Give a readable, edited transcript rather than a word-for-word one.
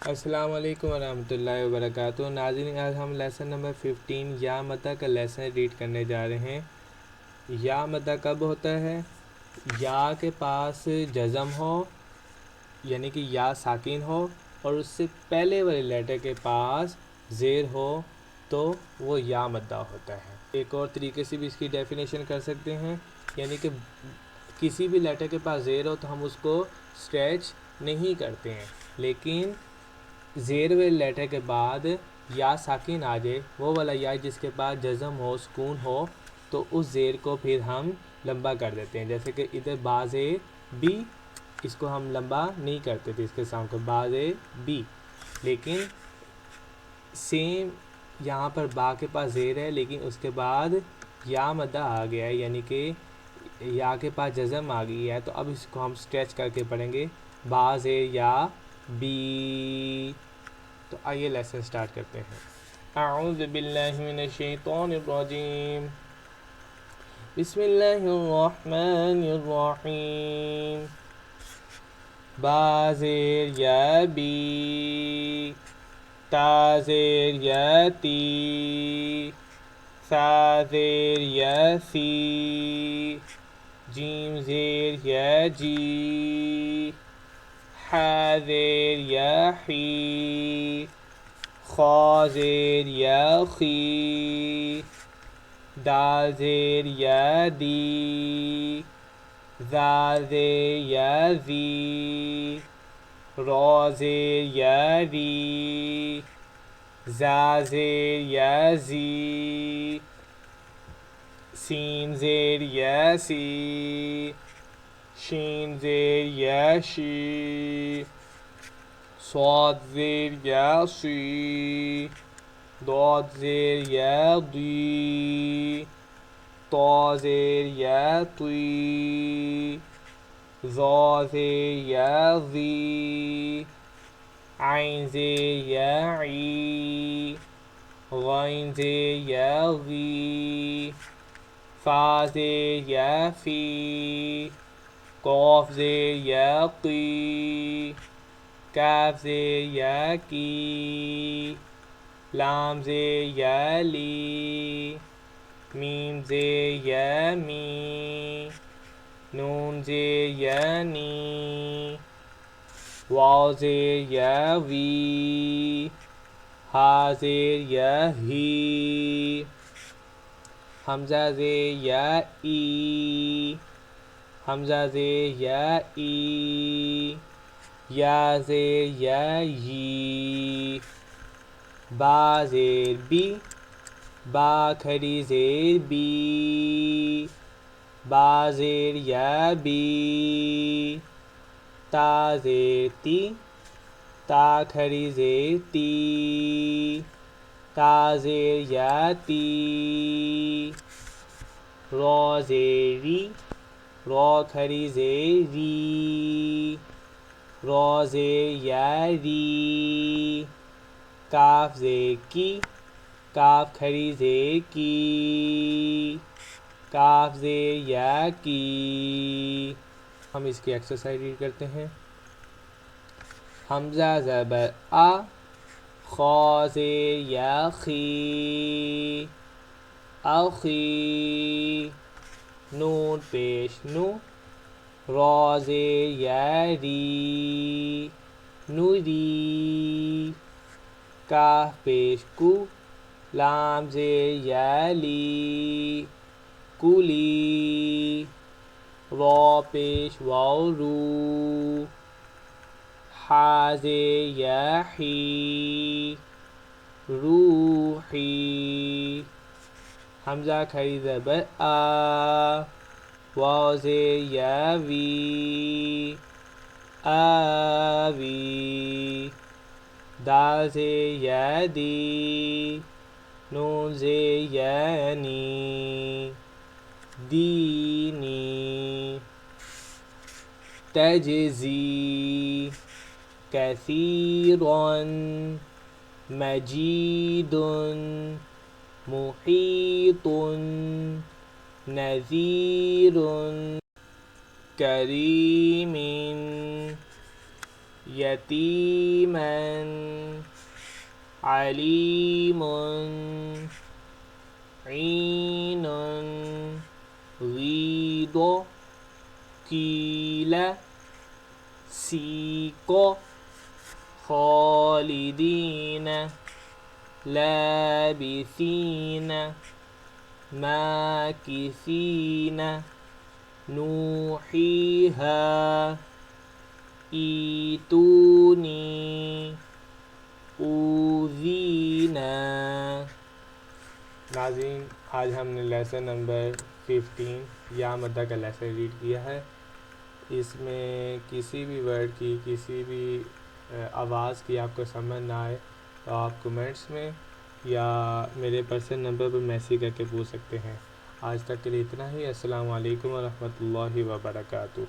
अस्सलाम वालेकुम वरहमतुल्लाहि वबरकातुहू। नाज़रीन, आज हम लेसन नंबर 15 या मदा का लेसन रीड करने जा रहे हैं। या मदा कब होता है? या के पास जज़म हो, यानी कि या साकिन हो, और उससे पहले वाले लेटर के पास ज़ेर हो तो वो या मद्दा होता है। एक और तरीके से भी इसकी डेफिनेशन कर सकते हैं, यानी कि किसी भी लेटर के पास ज़ेर हो तो हम उसको स्ट्रेच नहीं करते हैं, लेकिन ज़ेर वाले लेटर के बाद या साकिन आ जाए, वो वाला या जिसके पास जज़म हो, सुकून हो, तो उस ज़ेर को फिर हम लंबा कर देते हैं। जैसे कि इधर बाज़े बी, इसको हम लंबा नहीं करते थे इसके साउंड को, बाज़े बी। लेकिन सेम यहाँ पर बा के पास ज़ेर है, लेकिन उसके बाद या मद्दा आ गया है, यानी कि या के पास जज़म आ गई है, तो अब इसको हम स्ट्रेच करके पढ़ेंगे, बाज़े या बी। तो आइए लेसन स्टार्ट करते हैं। अऊज़ु बिल्लाहि मिनश शैतानिर रजीम, बिस्मिल्लाहिर रहमानिर रहीम। बाज़ेर या बी, ताज़ेर या ती, साज़ेर या सी, जीम ज़ेर या जी, हाज़ेर या ही, ख़ाज़ेर या खी, दाज़ेर या दी, ज़ाज़ेर या ज़ी, रॉज़ेर या री, ज़ाज़ेर या ज़ी, सीन ज़ेर या सी, शीन ज़ेर या शी, स्वाद ज़ेर या सी, दौद ज़ेर या दी, तौ ज़ेर या तुई, ज़ौ ज़ेर या ज़ी, आइन ज़ेर या ई, गैन ज़ेर या गी, फ़ा ज़ेर या फ़ी, क़ाफ़ ज़ेर या क़ी, काफ़ ज़ेर या की, लाम ज़ेर या ली, मीम ज़ेर या मी, नून ज़ेर या नी, वाव ज़ेर या वी, हा ज़ेर या ही, हमज़ा ज़ेर या ई, हमज़ा ज़ेर या ई, या ज़ेर या यी, बा ज़ेर बी, बा खड़ी ज़ेर बी, बा ज़ेर या बी, ता ज़ेर ती, ता खड़ी ज़ेर ती, ता ज़ेर या ती, रॉ ज़ेर री, रॉ खड़ी ज़ेर री, रॉ ज़ेर या री, काफ़ ज़ेर की, काफ़ खड़ी ज़ेर की, काफ़ ज़ेर या की। हम इसकी एक्सरसाइज रीड करते हैं। हमज़ा ज़बर आ, ख़ा ज़ेर या खी, आखी, नून पेश नू, रॉ ज़ेर या री, नूरी, काफ़ पेश कू, लाम ज़ेर या ली, कुली, रॉ पेश वाव रू, हा ज़ेर या ही, रूही, हमज़ा खड़ी ज़बर आ, वाव ज़ेर या वी, आवी, दाल ज़ेर या दी, नून ज़ेर या नी, दीनी, तजज़ी, कसीरन, मजीदुन, मुहीतुन, नज़ीरुन, करीमिन, यतीमन, अलीमुन ईनुन रीदो कील सीको खालिदीन लाबिसीन माकिसीन नूहीहा ईतूनी ऊज़ीना। नाज़रीन, आज हमने लेसन नंबर 15 या मद्दा का लेसन रीड किया है। इसमें किसी भी वर्ड की, किसी भी आवाज़ की आपको समझ ना आए तो आप कमेंट्स में या मेरे पर्सनल नंबर पर मैसेज करके पूछ सकते हैं। आज तक के लिए इतना ही। अस्सलाम वालेकुम व रहमतुल्लाहि व बरकातुहू।